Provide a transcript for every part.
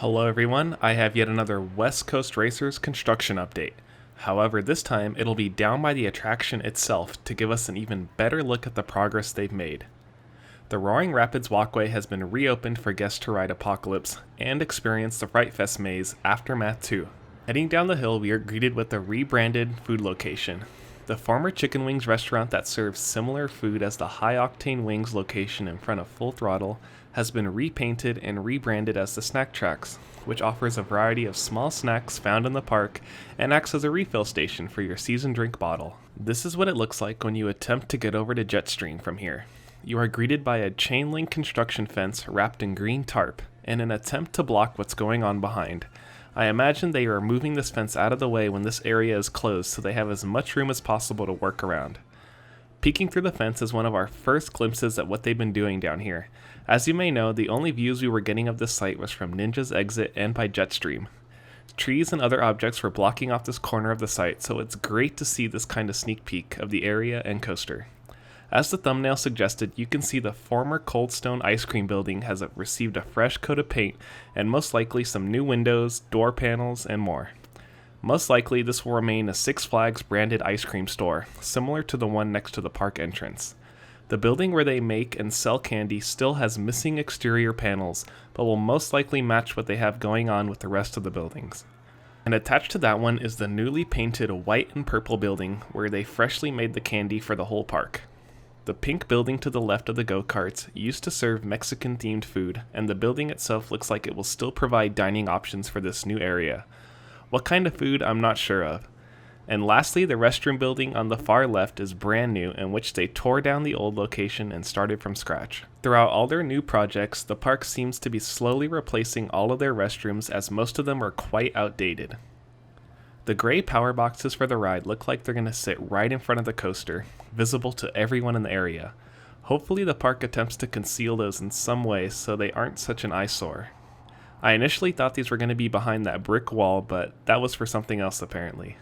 Hello everyone, I have yet another West Coast Racers construction update. However, this time it'll be down by the attraction itself to give us an even better look at the progress they've made. The Roaring Rapids walkway has been reopened for guests to ride Apocalypse and experience the Fright Fest maze Aftermath 2. Heading down the hill, we are greeted with a rebranded food location. The former Chicken Wings restaurant that serves similar food as the High Octane Wings location in front of Full Throttle has been repainted and rebranded as the Snack Tracks, which offers a variety of small snacks found in the park and acts as a refill station for your seasoned drink bottle. This is what it looks like when you attempt to get over to Jetstream from here. You are greeted by a chain link construction fence wrapped in green tarp in an attempt to block what's going on behind. I imagine they are moving this fence out of the way when this area is closed so they have as much room as possible to work around. Peeking through the fence is one of our first glimpses at what they've been doing down here. As you may know, the only views we were getting of this site was from Ninja's exit and by Jetstream. Trees and other objects were blocking off this corner of the site, so it's great to see this kind of sneak peek of the area and coaster. As the thumbnail suggested, you can see the former Cold Stone ice cream building has received a fresh coat of paint and most likely some new windows, door panels, and more. Most likely this will remain a Six Flags branded ice cream store, similar to the one next to the park entrance. The building where they make and sell candy still has missing exterior panels, but will most likely match what they have going on with the rest of the buildings. And attached to that one is the newly painted white and purple building where they freshly made the candy for the whole park. The pink building to the left of the go-karts used to serve Mexican-themed food, and the building itself looks like it will still provide dining options for this new area. What kind of food, I'm not sure of. And lastly, the restroom building on the far left is brand new, in which they tore down the old location and started from scratch. Throughout all their new projects, the park seems to be slowly replacing all of their restrooms as most of them are quite outdated. The gray power boxes for the ride look like they're going to sit right in front of the coaster, visible to everyone in the area. Hopefully the park attempts to conceal those in some way so they aren't such an eyesore. I initially thought these were going to be behind that brick wall, but that was for something else apparently.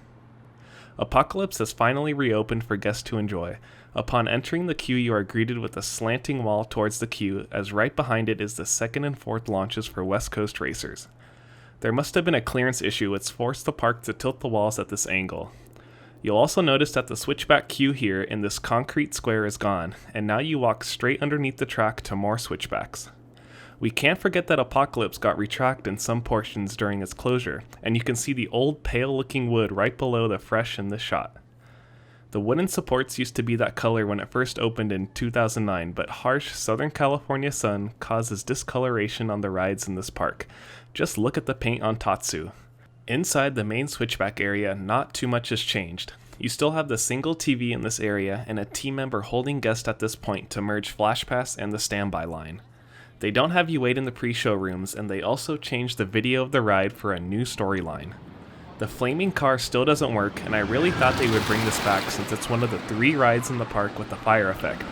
Apocalypse has finally reopened for guests to enjoy. Upon entering the queue, you are greeted with a slanting wall towards the queue, as right behind it is the second and fourth launches for West Coast Racers. There must have been a clearance issue which forced the park to tilt the walls at this angle. You'll also notice that the switchback queue here in this concrete square is gone, and now you walk straight underneath the track to more switchbacks. We can't forget that Apocalypse got retracted in some portions during its closure, and you can see the old pale-looking wood right below the fresh in this shot. The wooden supports used to be that color when it first opened in 2009, but harsh Southern California sun causes discoloration on the rides in this park. Just look at the paint on Tatsu. Inside the main switchback area, not too much has changed. You still have the single TV in this area and a team member holding guests at this point to merge Flash Pass and the standby line. They don't have you wait in the pre-show rooms, and they also changed the video of the ride for a new storyline. The flaming car still doesn't work, and I really thought they would bring this back since it's one of the 3 rides in the park with the fire effect,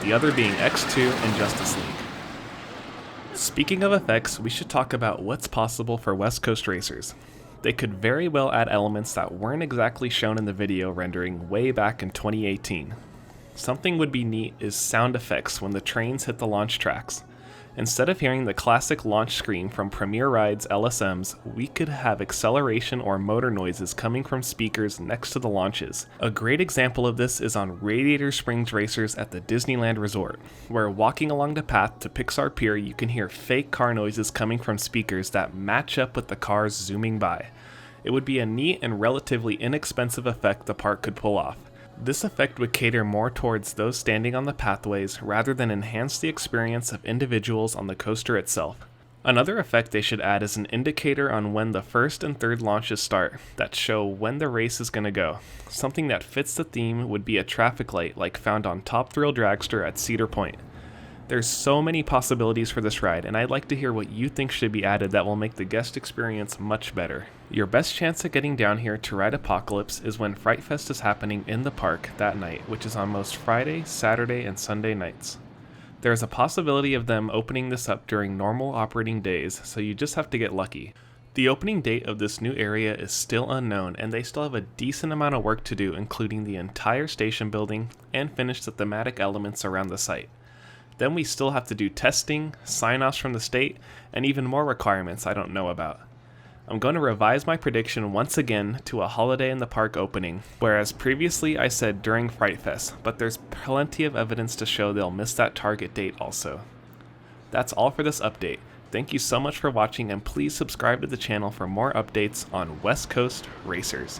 the other being X2 and Justice League. Speaking of effects, we should talk about what's possible for West Coast Racers. They could very well add elements that weren't exactly shown in the video rendering way back in 2018. Something would be neat is sound effects when the trains hit the launch tracks. Instead of hearing the classic launch scream from Premier Rides LSMs, we could have acceleration or motor noises coming from speakers next to the launches. A great example of this is on Radiator Springs Racers at the Disneyland Resort, where walking along the path to Pixar Pier you can hear fake car noises coming from speakers that match up with the cars zooming by. It would be a neat and relatively inexpensive effect the park could pull off. This effect would cater more towards those standing on the pathways rather than enhance the experience of individuals on the coaster itself. Another effect they should add is an indicator on when the first and third launches start that show when the race is going to go. Something that fits the theme would be a traffic light like found on Top Thrill Dragster at Cedar Point. There's so many possibilities for this ride, and I'd like to hear what you think should be added that will make the guest experience much better. Your best chance of getting down here to ride Apocalypse is when Fright Fest is happening in the park that night, which is on most Friday, Saturday, and Sunday nights. There is a possibility of them opening this up during normal operating days, so you just have to get lucky. The opening date of this new area is still unknown, and they still have a decent amount of work to do, including the entire station building and finish the thematic elements around the site. Then we still have to do testing, sign-offs from the state, and even more requirements I don't know about. I'm going to revise my prediction once again to a Holiday in the Park opening, whereas previously I said during Fright Fest, but there's plenty of evidence to show they'll miss that target date also. That's all for this update. Thank you so much for watching, and please subscribe to the channel for more updates on West Coast Racers.